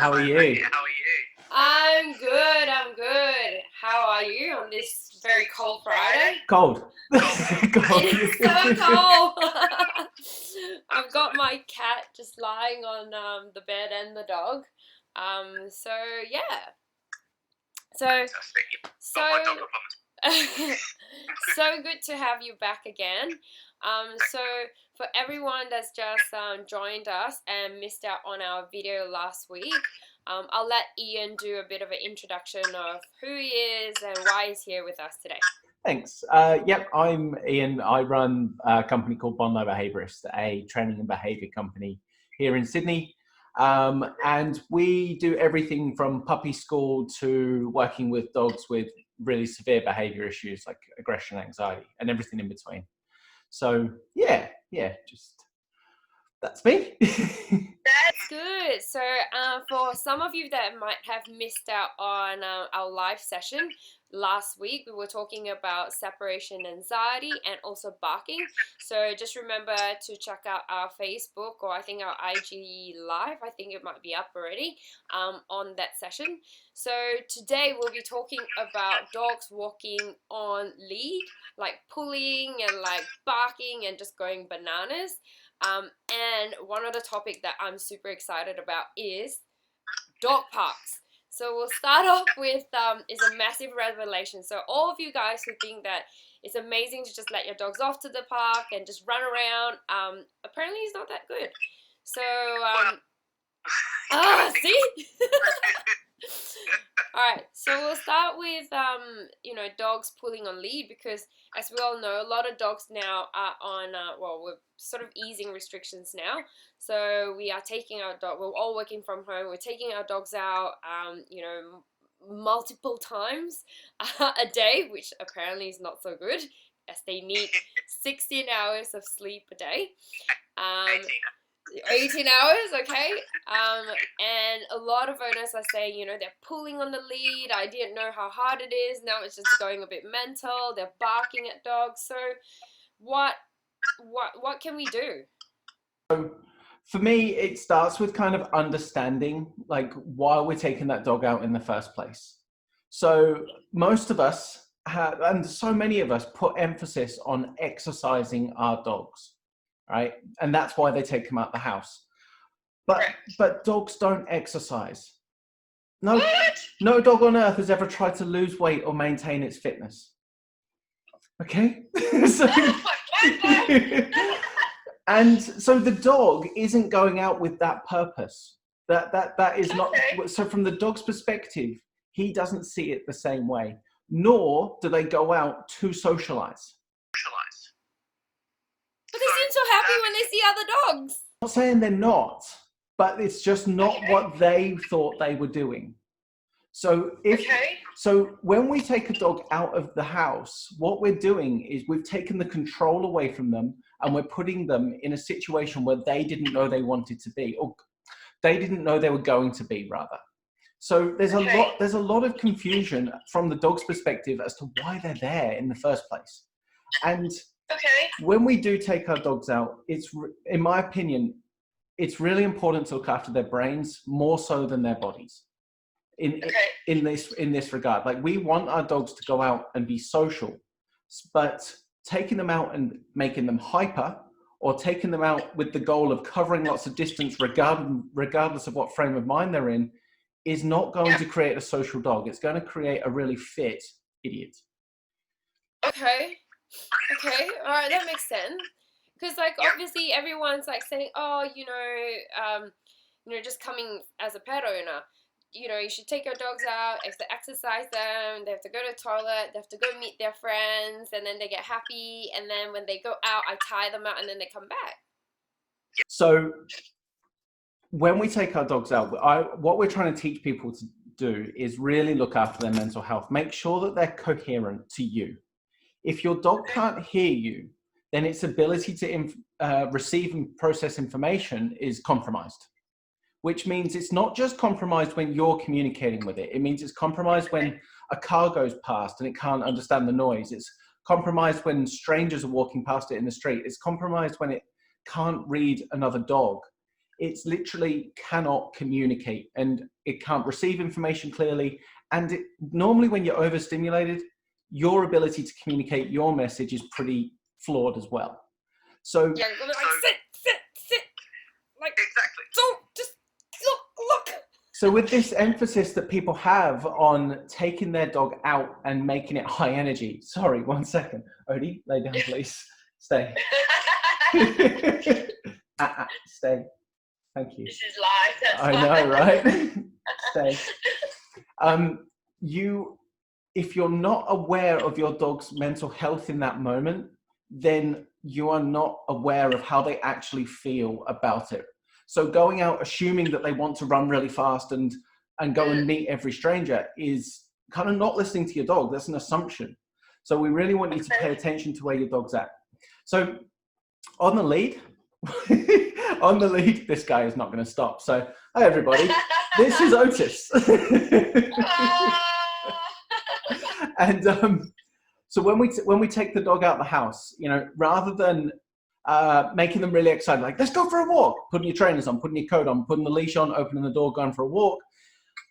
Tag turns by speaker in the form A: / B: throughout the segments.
A: How are you?
B: I'm good. How are you on this very cold Friday?
A: Cold.
B: It is so cold. I've got my cat just lying on the bed and the dog. So yeah. So so so good to have you back again. So for everyone that's just joined us and missed out on our video last week, I'll let Ian do a bit of an introduction of who he is and why he's here with us today.
A: Thanks. Yep, I'm Ian. I run a company called Bondi Behaviourist, a training and behaviour company here in Sydney. And we do everything from puppy school to working with dogs with really severe behaviour issues like aggression, anxiety, and everything in between. So yeah, just that's me.
B: That's good. So for some of you that might have missed out on our live session last week, we were talking about separation anxiety and also barking. So just remember to check out our Facebook, or I think our IG live. I think it might be up already on that session. So today we'll be talking about dogs walking on lead, like pulling and like barking and just going bananas. And one other topic that I'm super excited about is dog parks. So we'll start off with is a massive revelation. So all of you guys who think that it's amazing to just let your dogs off to the park and just run around, apparently it's not that good. So see. All right, so we'll start with dogs pulling on lead, because as we all know, a lot of dogs now are on we're sort of easing restrictions now. So we are taking our dog. We're all working from home. We're taking our dogs out, multiple times a day, which apparently is not so good, as they need 16 hours of sleep a day. 18 hours, okay? And a lot of owners are saying, they're pulling on the lead. I didn't know how hard it is. Now it's just going a bit mental. They're barking at dogs. So what can we do?
A: So for me, it starts with kind of understanding like why we're taking that dog out in the first place. So most of us have, and so many of us put emphasis on exercising our dogs, right? And that's why they take them out the house. But dogs don't exercise. No dog on earth has ever tried to lose weight or maintain its fitness. Okay? And so the dog isn't going out with that purpose. That is not. So from the dog's perspective, he doesn't see it the same way. Nor do they go out to socialize.
B: But they seem so happy when they see other dogs.
A: I'm not saying they're not, but it's just not what they thought they were doing. So so when we take a dog out of the house, what we're doing is we've taken the control away from them, and we're putting them in a situation where they didn't know they wanted to be, or they didn't know they were going to be, rather. So there's a lot of confusion from the dog's perspective as to why they're there in the first place. And when we do take our dogs out, it's, in my opinion, it's really important to look after their brains more so than their bodies. In this regard, like, we want our dogs to go out and be social, but taking them out and making them hyper, or taking them out with the goal of covering lots of distance, regardless of what frame of mind they're in, is not going to create a social dog. It's going to create a really fit idiot.
B: Okay, all right, that makes sense. Because obviously everyone's saying, just coming as a pet owner, you should take your dogs out, you have to exercise them, they have to go to the toilet, they have to go meet their friends, and then they get happy, and then when they go out, I tie them out, and then they come back.
A: So when we take our dogs out, what we're trying to teach people to do is really look after their mental health. Make sure that they're coherent to you. If your dog can't hear you, then its ability to receive and process information is compromised. Which means it's not just compromised when you're communicating with it. It means it's compromised when a car goes past and it can't understand the noise. It's compromised when strangers are walking past it in the street. It's compromised when it can't read another dog. it's literally cannot communicate, and it can't receive information clearly. And normally when you're overstimulated, your ability to communicate your message is pretty flawed as well. So
B: yeah, like sit, like
C: exactly.
B: don't just look.
A: So with this emphasis that people have on taking their dog out and making it high energy. Sorry, 1 second. Odie, lay down, please. Stay. Stay. Thank you.
C: This is live. That's
A: I know, right? Stay. If you're not aware of your dog's mental health in that moment, then you are not aware of how they actually feel about it. So going out assuming that they want to run really fast and go and meet every stranger is kind of not listening to your dog. That's an assumption. So we really want you to pay attention to where your dog's at. So on the lead, this guy is not going to stop. So hi everybody, this is Otis. And so when we take the dog out of the house, you know, rather than making them really excited, like, let's go for a walk, putting your trainers on, putting your coat on, putting the leash on, opening the door, going for a walk,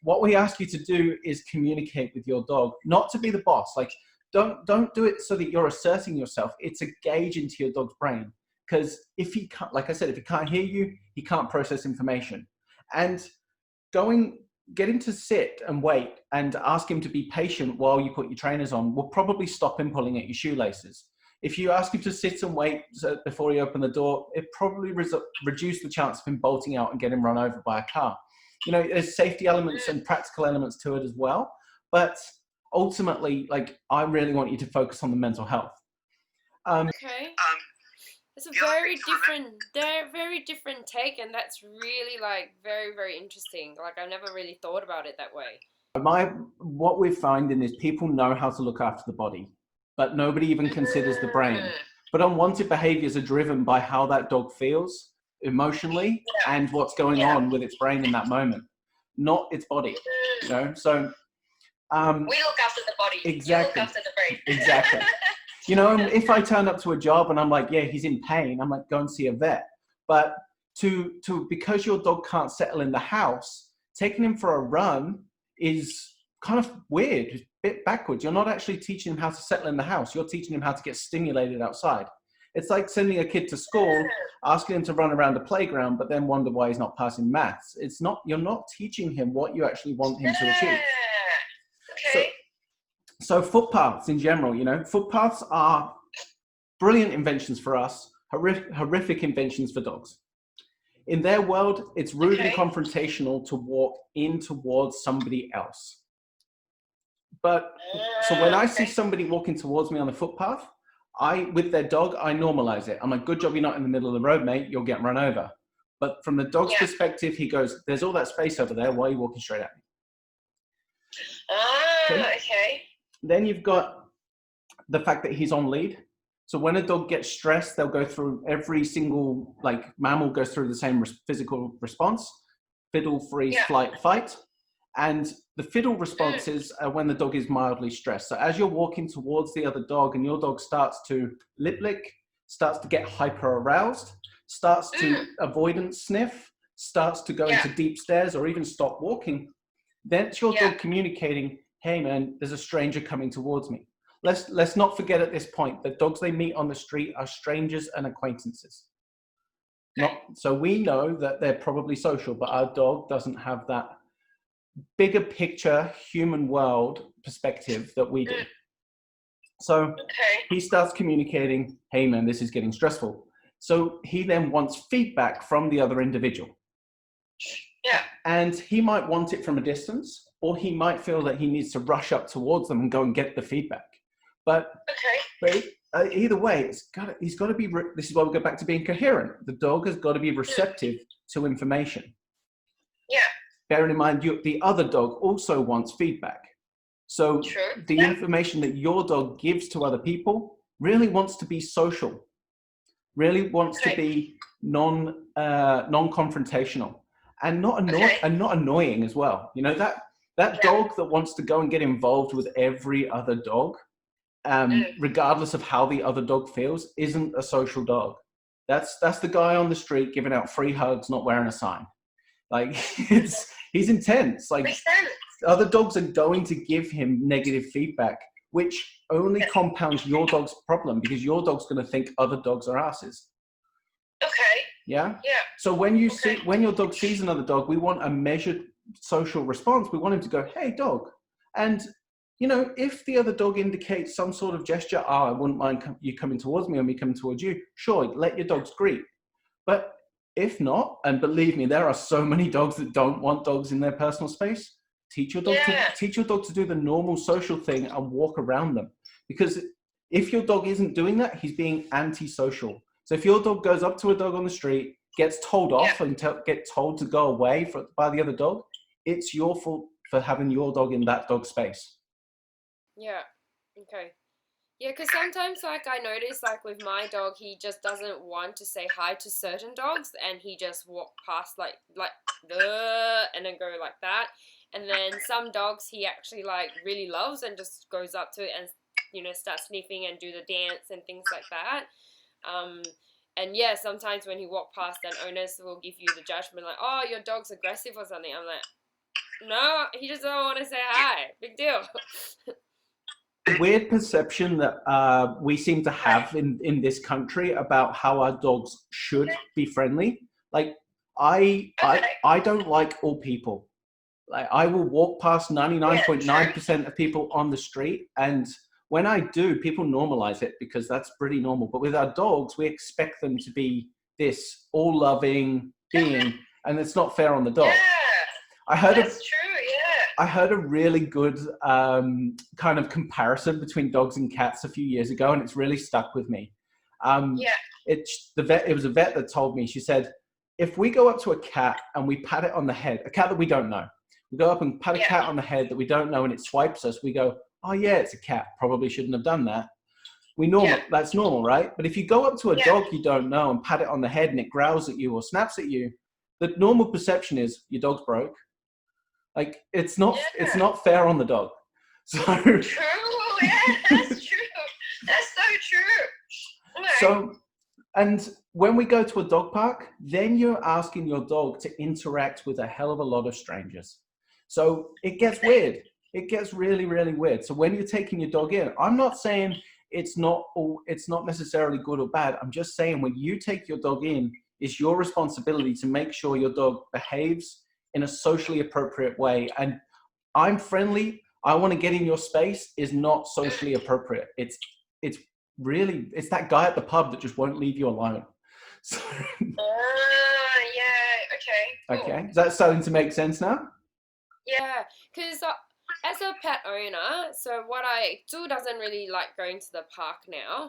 A: what we ask you to do is communicate with your dog, not to be the boss. Like, don't do it so that you're asserting yourself. It's a gauge into your dog's brain. Because if he can't, like I said, if he can't hear you, he can't process information. And get him to sit and wait and ask him to be patient while you put your trainers on will probably stop him pulling at your shoelaces. If you ask him to sit and wait before you open the door, it probably reduce the chance of him bolting out and getting run over by a car. You know, there's safety elements and practical elements to it as well. But ultimately, like, I really want you to focus on the mental health.
B: Okay. It's a very different take, and that's really, like, very, very interesting. Like, I've never really thought about it that way.
A: What we're finding is people know how to look after the body, but nobody even considers the brain. But unwanted behaviors are driven by how that dog feels emotionally and what's going on with its brain in that moment, not its body. You know, so
C: we look after the body.
A: Exactly.
C: You look after the brain.
A: Exactly. You know, if I turn up to a job and I'm like, yeah, he's in pain, I'm like, go and see a vet. But because your dog can't settle in the house, taking him for a run is kind of weird, a bit backwards. You're not actually teaching him how to settle in the house. You're teaching him how to get stimulated outside. It's like sending a kid to school, asking him to run around the playground, but then wonder why he's not passing maths. You're not teaching him what you actually want him to achieve.
C: Okay.
A: So footpaths in general, you know, footpaths are brilliant inventions for us, horrific inventions for dogs. In their world, it's rude and confrontational to walk in towards somebody else. But so when I see somebody walking towards me on the footpath, with their dog, I normalize it. I'm like, good job you're not in the middle of the road, mate. You'll get run over. But from the dog's perspective, he goes, there's all that space over there. Why are you walking straight at me?
C: Okay.
A: Then you've got the fact that he's on lead. So when a dog gets stressed, they'll go through every single, like, mammal goes through the same physical response: fiddle, freeze, flight, fight. And the fiddle responses are when the dog is mildly stressed. So as you're walking towards the other dog and your dog starts to lip lick, starts to get hyper aroused, starts to avoidance sniff, starts to go into deep stares or even stop walking, that's your dog communicating, hey man, there's a stranger coming towards me. Let's not forget at this point that dogs they meet on the street are strangers and acquaintances. So we know that they're probably social, but our dog doesn't have that bigger picture human world perspective that we do. So he starts communicating, hey man, this is getting stressful. So he then wants feedback from the other individual. And he might want it from a distance, or he might feel that he needs to rush up towards them and go and get the feedback. But either way, he's got to be, this is why we go back to being coherent. The dog has got to be receptive to information. Bearing in mind, the other dog also wants feedback. So the information that your dog gives to other people really wants to be social, really wants to be non-confrontational, and not annoying as well. You know, that dog that wants to go and get involved with every other dog, regardless of how the other dog feels, isn't a social dog. That's the guy on the street giving out free hugs, not wearing a sign. Like, he's intense. Like,
C: Makes sense.
A: other dogs are going to give him negative feedback, which only compounds your dog's problem, because your dog's going to think other dogs are asses.
C: Okay.
A: Yeah?
C: Yeah.
A: So when your dog sees another dog, we want a measured social response. We want him to go, hey, dog. And, you know, if the other dog indicates some sort of gesture, I wouldn't mind you coming towards me or me coming towards you, sure, let your dogs greet. But if not, and believe me, there are so many dogs that don't want dogs in their personal space, teach your dog to do the normal social thing and walk around them. Because if your dog isn't doing that, he's being antisocial. So if your dog goes up to a dog on the street, gets told off and get told to go away by the other dog, it's your fault for having your dog in that dog space.
B: Yeah. Okay. Yeah, because sometimes, like, I notice, like, with my dog, he just doesn't want to say hi to certain dogs, and he just walk past, like, and then go like that. And then some dogs he actually, like, really loves and just goes up to it and, you know, starts sniffing and do the dance and things like that. And yeah, sometimes when he walk past, then owners will give you the judgment, like, oh, your dog's aggressive or something. I'm like, no, he just don't want to say hi. Big deal.
A: Weird perception that we seem to have in this country about how our dogs should be friendly. Like, I don't like all people. Like, I will walk past 99.9% of people on the street, and when I do, people normalize it because that's pretty normal. But with our dogs, we expect them to be this all-loving being, and it's not fair on the dog.
C: Yeah, that's true. Yeah.
A: I heard a really good kind of comparison between dogs and cats a few years ago, and it's really stuck with me. It was a vet that told me. She said, if we go up to a cat and we pat it on the head, a cat that we don't know, we go up and pat a cat on the head that we don't know, and it swipes us, we go, oh yeah, it's a cat. Probably shouldn't have done that. That's normal, right? But if you go up to a dog you don't know and pat it on the head and it growls at you or snaps at you, the normal perception is your dog's broke. Like, it's not fair on the dog. So
C: true. Yeah, that's true. That's so true. Okay.
A: So, and when we go to a dog park, then you're asking your dog to interact with a hell of a lot of strangers. So it gets weird. It gets really, really weird. So when you're taking your dog in, I'm not saying it's not necessarily good or bad. I'm just saying when you take your dog in, it's your responsibility to make sure your dog behaves in a socially appropriate way. And I'm friendly, I want to get in your space is not socially appropriate. It's that guy at the pub that just won't leave you alone. So,
C: yeah, okay. Cool.
A: Okay, is that starting to make sense now?
B: Yeah, because as a pet owner, so what I do doesn't really like going to the park now.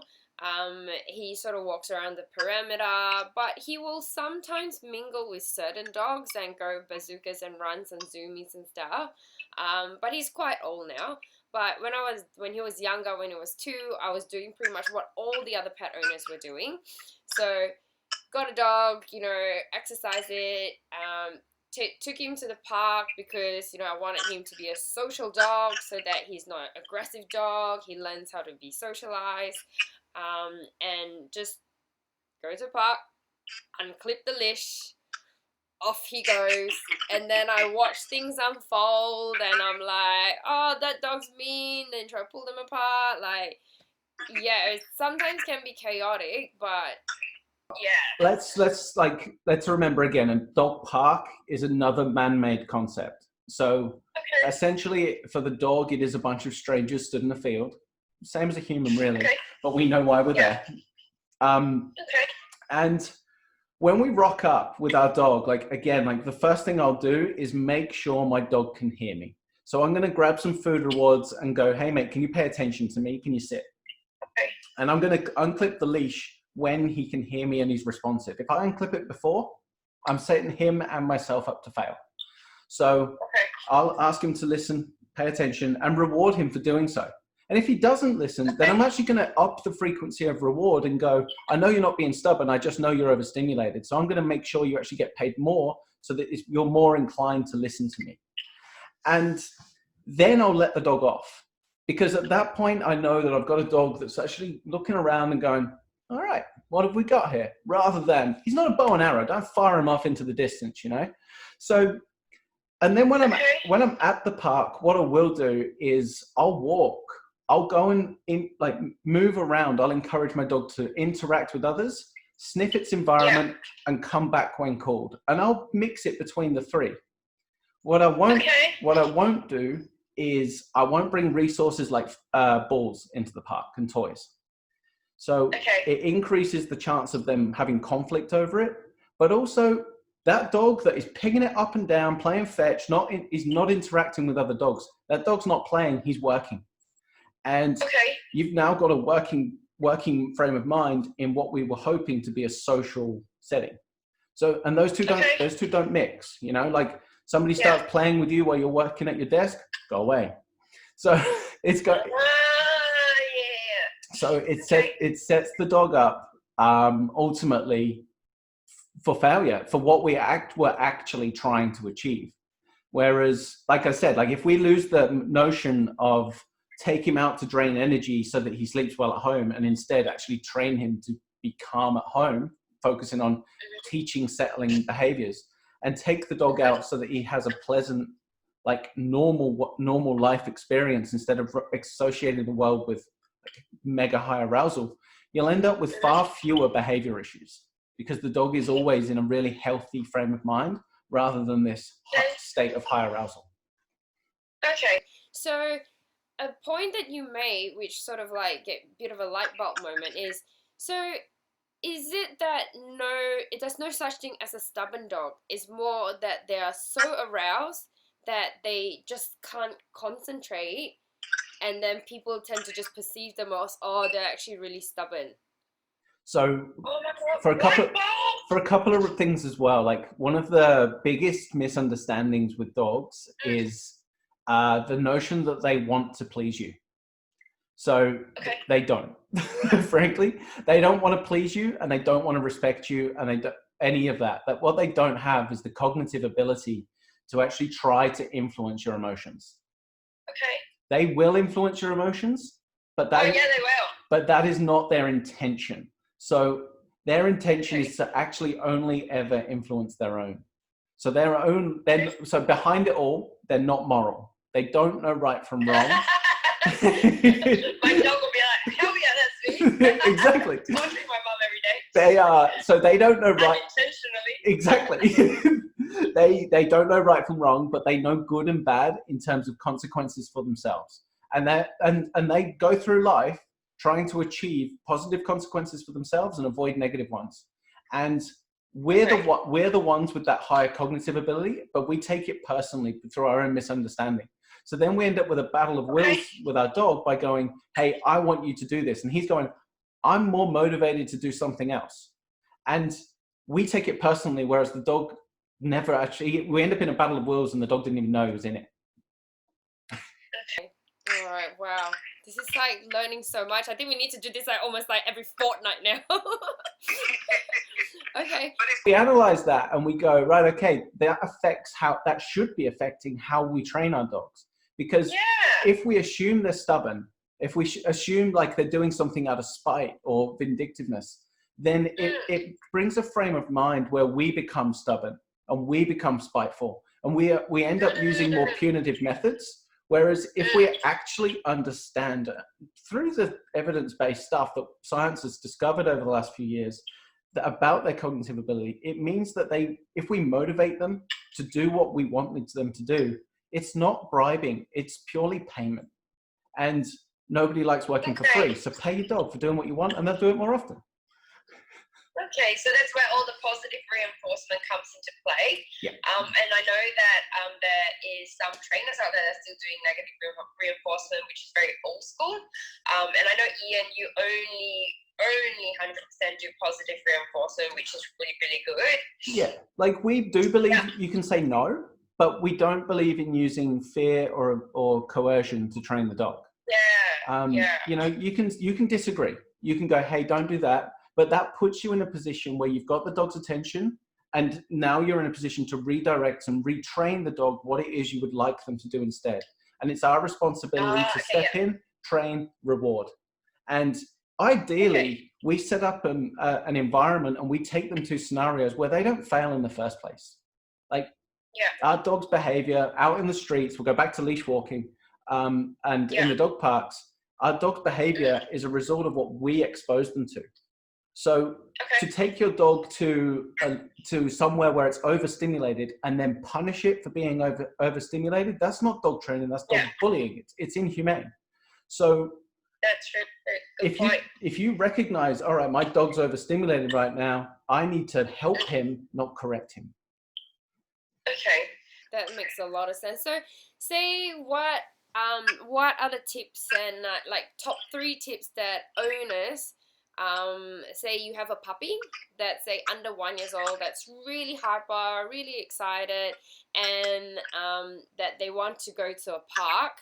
B: He sort of walks around the perimeter, but he will sometimes mingle with certain dogs and go bazookas and runs and zoomies and stuff. But he's quite old now. But when he was younger, when he was 2, I was doing pretty much what all the other pet owners were doing. So got a dog, you know, exercise it, took him to the park because, you know, I wanted him to be a social dog so that he's not an aggressive dog. He learns how to be socialized. And just go to the park, unclip the leash, off he goes, and then I watch things unfold, and I'm like, oh, that dog's mean, and try to pull them apart. Like, yeah, it sometimes can be chaotic, but
C: yeah.
A: Let's remember again, a dog park is another man-made concept. So essentially, for the dog, it is a bunch of strangers stood in a field. Same as a human, really, but we know why we're there. And when we rock up with our dog, like the first thing I'll do is make sure my dog can hear me. So I'm going to grab some food rewards and go, hey mate, can you pay attention to me? Can you sit?
C: Okay.
A: And I'm going to unclip the leash when he can hear me and he's responsive. If I unclip it before, I'm setting him and myself up to fail. So I'll ask him to listen, pay attention, and reward him for doing so. And if he doesn't listen, then I'm actually going to up the frequency of reward and go, I know you're not being stubborn. I just know you're overstimulated. So I'm going to make sure you actually get paid more so that you're more inclined to listen to me. And then I'll let the dog off. Because at that point, I know that I've got a dog that's actually looking around and going, all right, what have we got here? Rather than, he's not a bow and arrow, don't fire him off into the distance, you know? So, and then when I'm at the park, what I will do is I'll walk. I'll go and like move around. I'll encourage my dog to interact with others, sniff its environment, and come back when called. And I'll mix it between the three. What I won't do is I won't bring resources like balls into the park and toys. So it increases the chance of them having conflict over it, but also that dog that is picking it up and down, playing fetch, is not interacting with other dogs. That dog's not playing, he's working. And you've now got a working frame of mind in what we were hoping to be a social setting. So, and those two don't mix, you know, like somebody starts playing with you while you're working at your desk, go away. So it's got, so it sets the dog up, ultimately for failure, for what we're actually trying to achieve. Whereas, like I said, like if we lose the notion of take him out to drain energy so that he sleeps well at home, and instead actually train him to be calm at home, focusing on teaching settling behaviors, and take the dog out so that he has a pleasant, like normal life experience instead of associating the world with mega high arousal, you'll end up with far fewer behavior issues because the dog is always in a really healthy frame of mind rather than this state of high arousal.
C: Okay.
B: So a point that you made, which sort of like get a bit of a light bulb moment, is is it that there's no such thing as a stubborn dog? It's more that they are so aroused that they just can't concentrate, and then people tend to just perceive them as, oh, they're actually really stubborn.
A: So for a couple of things as well, like one of the biggest misunderstandings with dogs is the notion that they want to please you. So they don't. Frankly, they don't want to please you, and they don't want to respect you, and they don't any of that. But what they don't have is the cognitive ability to actually try to influence your emotions.
C: Okay.
A: They will influence your emotions, but they
C: will.
A: But that is not their intention. So their intention is to actually only ever influence their own. So their own. So behind it all, they're not moral. They don't know right from wrong.
C: My dog will be like, hell yeah, that's me.
A: Exactly.
C: Watching my mum every day.
A: They are. So they don't know right.
C: Unintentionally.
A: Exactly. They don't know right from wrong, but they know good and bad in terms of consequences for themselves. And they go through life trying to achieve positive consequences for themselves and avoid negative ones. And we're the ones with that higher cognitive ability, but we take it personally through our own misunderstanding. So then we end up with a battle of wills with our dog by going, hey, I want you to do this. And he's going, I'm more motivated to do something else. And we take it personally, whereas the dog never actually, we end up in a battle of wills and the dog didn't even know he was in it.
B: Okay. All right. Wow. This is like learning so much. I think we need to do this like almost like every fortnight now. Okay.
A: We analyze that and we go, right, okay, that should be affecting how we train our dogs. Because if we assume they're stubborn, if we assume like they're doing something out of spite or vindictiveness, then it brings a frame of mind where we become stubborn and we become spiteful and we end up using more punitive methods. Whereas if we actually understand through the evidence-based stuff that science has discovered over the last few years about their cognitive ability, it means that if we motivate them to do what we want them to do, it's not bribing, it's purely payment. And nobody likes working for free. So pay your dog for doing what you want and they'll do it more often.
C: Okay, so that's where all the positive reinforcement comes into play.
A: Yeah.
C: And I know that there is some trainers out there that are still doing negative reinforcement, which is very old school. And I know, Ian, you only 100% do positive reinforcement, which is really, really good. Yeah,
A: like we do believe you can say no, but we don't believe in using fear or coercion to train the dog. You know, you can disagree. You can go, hey, don't do that. But that puts you in a position where you've got the dog's attention and now you're in a position to redirect and retrain the dog what it is you would like them to do instead. And it's our responsibility to step in, train, reward. And ideally, we set up an environment and we take them to scenarios where they don't fail in the first place. Like our dog's behavior out in the streets, we'll go back to leash walking, and in the dog parks, our dog's behavior is a result of what we expose them to. So to take your dog to somewhere where it's overstimulated and then punish it for being overstimulated, that's not dog training, that's dog bullying. It's inhumane. So
C: that's true.
A: If you recognize, all right, my dog's overstimulated right now, I need to help him, not correct him.
C: Okay.
B: That makes a lot of sense. So say what are the tips and like top 3 tips that owners, say you have a puppy that's say under 1 year old that's really hyper, really excited, and that they want to go to a park,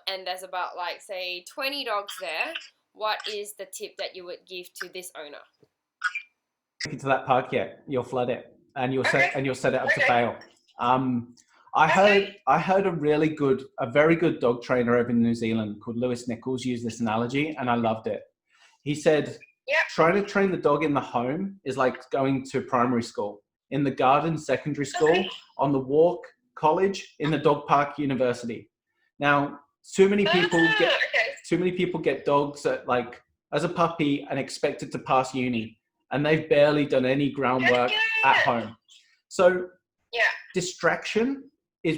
B: and there's about like say 20 dogs there. What is the tip that you would give to this owner?
A: To that park yet, you'll flood it and you'll set it up to fail. I heard a very good dog trainer over in New Zealand called Lewis Nichols use this analogy, and I loved it. He said, trying to train the dog in the home is like going to primary school, in the garden, secondary school, on the walk, college, in the dog park, university. Now, too many people get dogs as a puppy and expected to pass uni, and they've barely done any groundwork at home. So distraction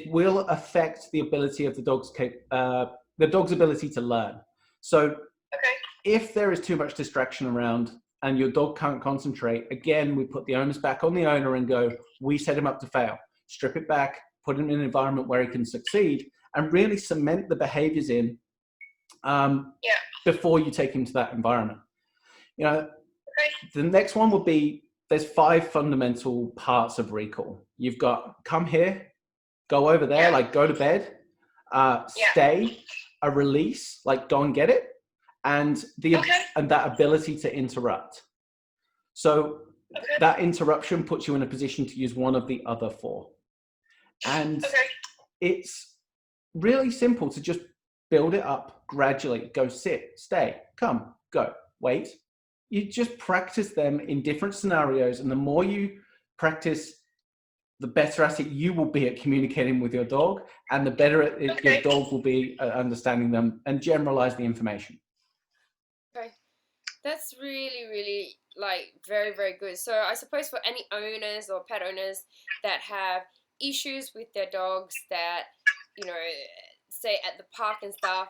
A: will affect the ability of the dog's ability to learn. So if there is too much distraction around and your dog can't concentrate, again, we put the onus back on the owner and go, we set him up to fail. Strip it back, put him in an environment where he can succeed, and really cement the behaviors in before you take him to that environment. The next one would be, there's 5 fundamental parts of recall. You've got come here, go over there, like go to bed, stay, a release, like go and get it, and that ability to interrupt. So that interruption puts you in a position to use one of the other 4. And it's really simple to just build it up gradually. Go sit, stay, come, go, wait. You just practice them in different scenarios, and the more you practice, the better at it you will be at communicating with your dog, and the better your dog will be at understanding them and generalize the information.
B: Okay, that's really, really like very, very good. So I suppose for any owners or pet owners that have issues with their dogs that, say at the park and stuff,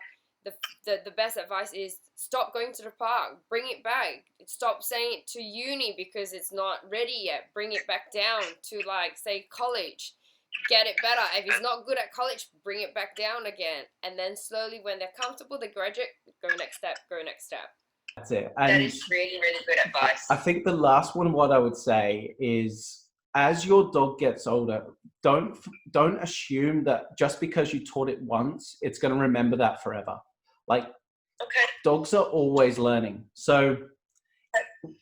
B: the best advice is stop going to the park, bring it back. Stop saying it to uni because it's not ready yet. Bring it back down to like say college. Get it better. If it's not good at college, bring it back down again. And then slowly when they're comfortable, they graduate, go next step.
A: That's it. And
C: that is really, really good advice.
A: I think the last one, what I would say is, as your dog gets older, don't assume that just because you taught it once, it's going to remember that forever. Like dogs are always learning. So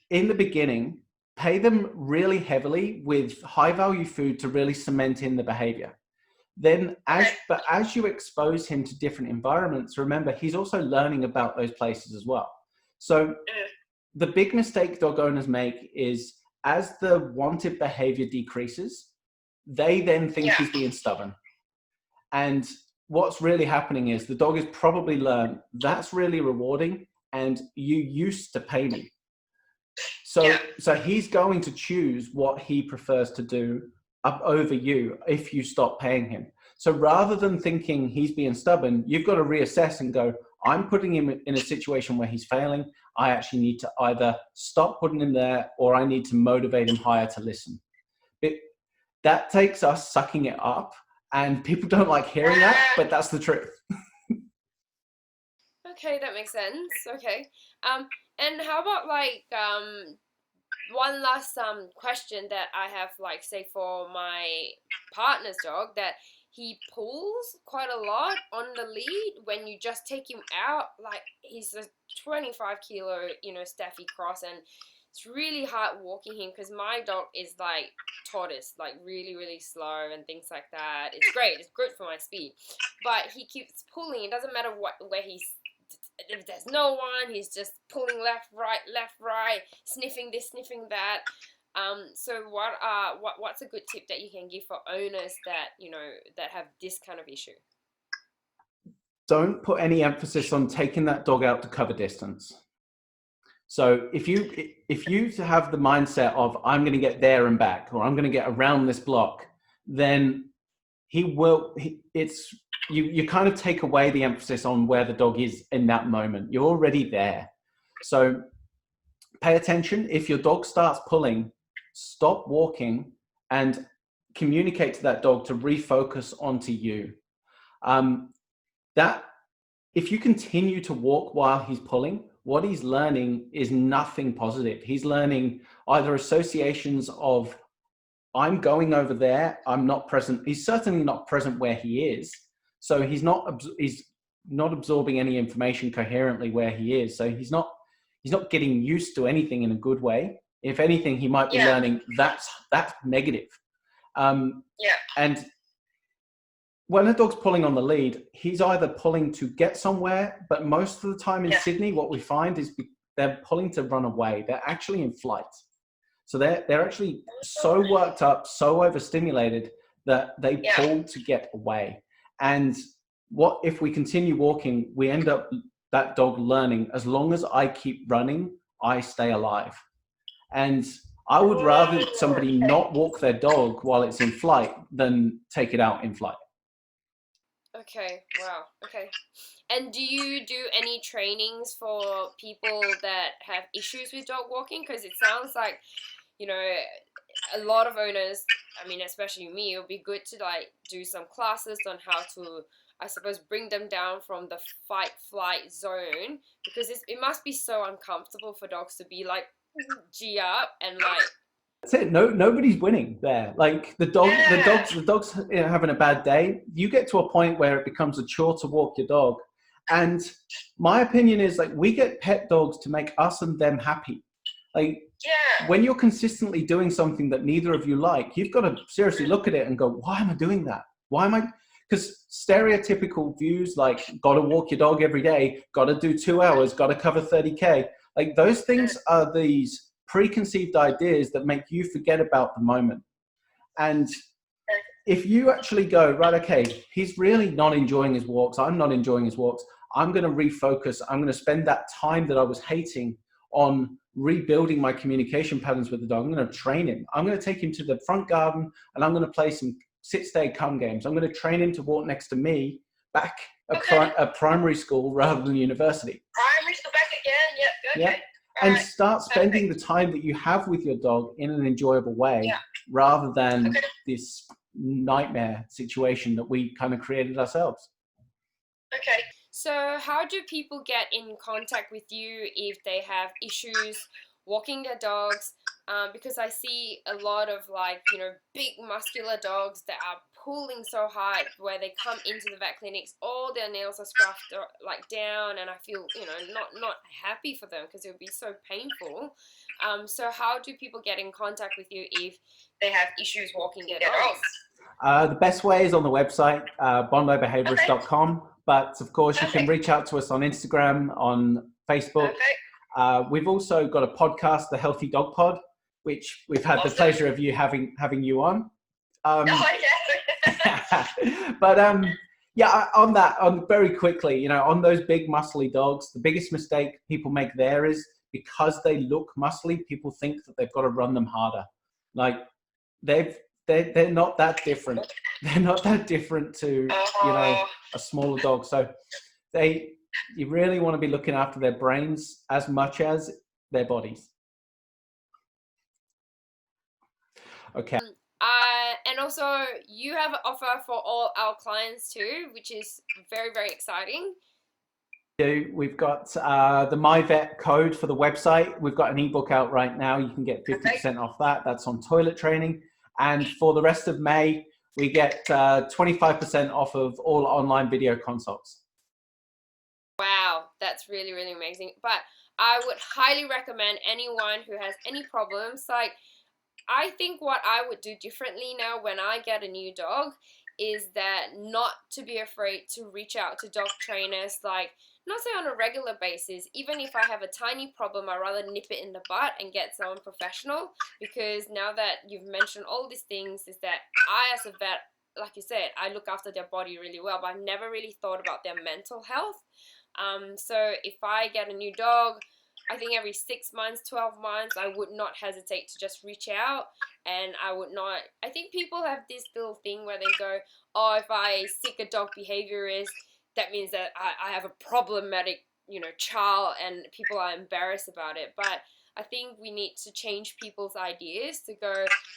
A: in the beginning, pay them really heavily with high value food to really cement in the behavior. Then as you expose him to different environments, remember, he's also learning about those places as well. So the big mistake dog owners make is, as the wanted behavior decreases, they then think he's being stubborn. And what's really happening is the dog has probably learned that's really rewarding and you used to pay me. So he's going to choose what he prefers to do up over you if you stop paying him. So rather than thinking he's being stubborn, you've got to reassess and go, I'm putting him in a situation where he's failing. I actually need to either stop putting him there, or I need to motivate him higher to listen. That takes us sucking it up, and people don't like hearing that, but that's the truth.
B: Okay, that makes sense. Okay. And how about like one last question that I have, like say for my partner's dog, that he pulls quite a lot on the lead when you just take him out. Like he's a 25 kilo, Staffy cross, and it's really hard walking him because my dog is like tortoise, like really, really slow and things like that. It's great. It's good for my speed, but he keeps pulling. It doesn't matter where he's if there's no one, he's just pulling left, right, sniffing this, sniffing that. So what's a good tip that you can give for owners that, you know, that have this kind of issue?
A: Don't put any emphasis on taking that dog out to cover distance. So if you have the mindset of I'm going to get there and back, or I'm going to get around this block, then you kind of take away the emphasis on where the dog is in that moment. You're already there. So pay attention. If your dog starts pulling, stop walking and communicate to that dog to refocus onto you. That if you continue to walk while he's pulling, what he's learning is nothing positive. He's learning either associations of I'm going over there, I'm not present. He's certainly not present where he is. So he's not absorbing any information coherently where he is. So he's not getting used to anything in a good way. If anything, he might be learning that's negative. And when a dog's pulling on the lead, he's either pulling to get somewhere, but most of the time in Sydney, what we find is they're pulling to run away. They're actually in flight. So they're actually so worked up, so overstimulated that they pull to get away. And what if we continue walking, we end up that dog learning, as long as I keep running, I stay alive. And I would rather somebody not walk their dog while it's in flight than take it out in flight.
B: Okay, wow, okay. And do you do any trainings for people that have issues with dog walking? Because it sounds like, you know, a lot of owners, I mean, especially me, it would be good to like do some classes on how to, I suppose, bring them down from the fight-flight zone, because it must be so uncomfortable for dogs to be like G up and like.
A: That's it. Nobody's winning there. Like the dog's having a bad day. You get to a point where it becomes a chore to walk your dog. And my opinion is like we get pet dogs to make us and them happy. Like when you're consistently doing something that neither of you like, you've got to seriously look at it and go, why am I doing that? Why am I? Because stereotypical views like got to walk your dog every day, got to do 2 hours, got to cover 30K. Like those things are these preconceived ideas that make you forget about the moment. And if you actually go, right, okay, he's really not enjoying his walks, I'm not enjoying his walks, I'm going to refocus, I'm going to spend that time that I was hating on rebuilding my communication patterns with the dog. I'm going to train him. I'm going to take him to the front garden and I'm going to play some sit, stay, come games. I'm going to train him to walk next to me back at primary school rather than university.
C: Primary school back again, okay.
A: And start spending the time that you have with your dog in an enjoyable way rather than this nightmare situation that we kind of created ourselves.
C: Okay.
B: So how do people get in contact with you if they have issues walking their dogs? Because I see a lot of like, you know, big muscular dogs that are pulling so hard where they come into the vet clinics, all their nails are scruffed like down, and I feel, you know, not happy for them because it would be so painful. So how do people get in contact with you if they have issues walking their dogs?
A: The best way is on the website, bondibehaviorist.com. But of course, you can reach out to us on Instagram, on Facebook. We've also got a podcast, the Healthy Dog Pod, which we've had the pleasure of you having you on. But on very quickly, you know, on those big muscly dogs, the biggest mistake people make there is because they look muscly, people think that they've got to run them harder. Like they're not that different. They're not that different to, you know, a smaller dog. So you really want to be looking after their brains as much as their bodies. Okay.
B: And also you have an offer for all our clients too, which is very, very exciting.
A: We've got the MyVet code for the website. We've got an ebook out right now. You can get 50% off that. That's on toilet training. And for the rest of May, we get 25% off of all online video consults.
B: Wow, that's really, really amazing. But I would highly recommend anyone who has any problems, like I think what I would do differently now when I get a new dog is that not to be afraid to reach out to dog trainers, like not say on a regular basis, even if I have a tiny problem, I'd rather nip it in the butt and get someone professional, because now that you've mentioned all these things, is that I, as a vet, like you said, I look after their body really well, but I've never really thought about their mental health. So if I get a new dog, I think every 6 months, 12 months, I would not hesitate to just reach out. And I would not, I think people have this little thing where they go, oh, if I sick a dog behaviorist, that means that I have a problematic, child, and people are embarrassed about it. But I think we need to change people's ideas to go,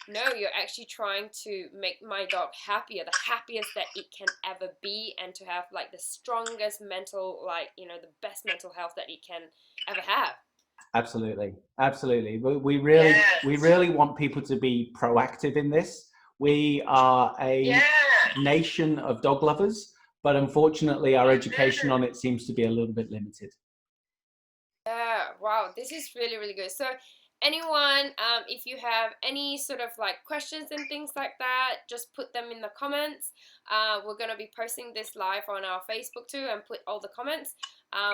B: no, you're actually trying to make my dog happier, the happiest that it can ever be, and to have like the strongest mental, the best mental health that it can ever have.
A: Absolutely. Absolutely. We really want people to be proactive in this. We are a nation of dog lovers, but unfortunately our education on it seems to be a little bit limited.
B: Yeah, wow, this is really, really good. So anyone, if you have any sort of like questions and things like that, just put them in the comments. We're going to be posting this live on our Facebook too, and put all the comments.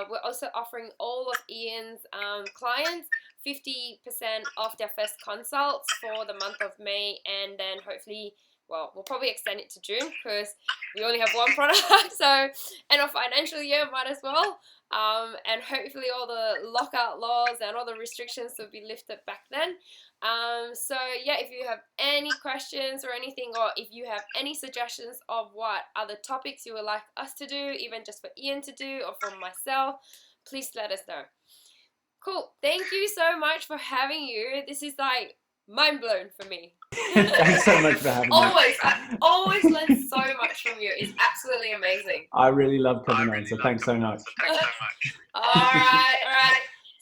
B: We're also offering all of Ian's clients 50% off their first consults for the month of May, and then hopefully, well, we'll probably extend it to June because we only have one product. So end of financial year, might as well. And hopefully all the lockout laws and all the restrictions will be lifted back then. So yeah, if you have any questions or anything, or if you have any suggestions of what other topics you would like us to do, even just for Ian to do or for myself, please let us know. Cool. Thank you so much for having you. This is like mind blown for me.
A: Thanks so much for having me.
B: I always learn so much from you. It's absolutely amazing.
A: I really love coming on, so thanks so much.
B: All right.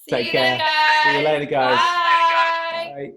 A: Take care. See you later, guys.
B: Bye.
A: Bye.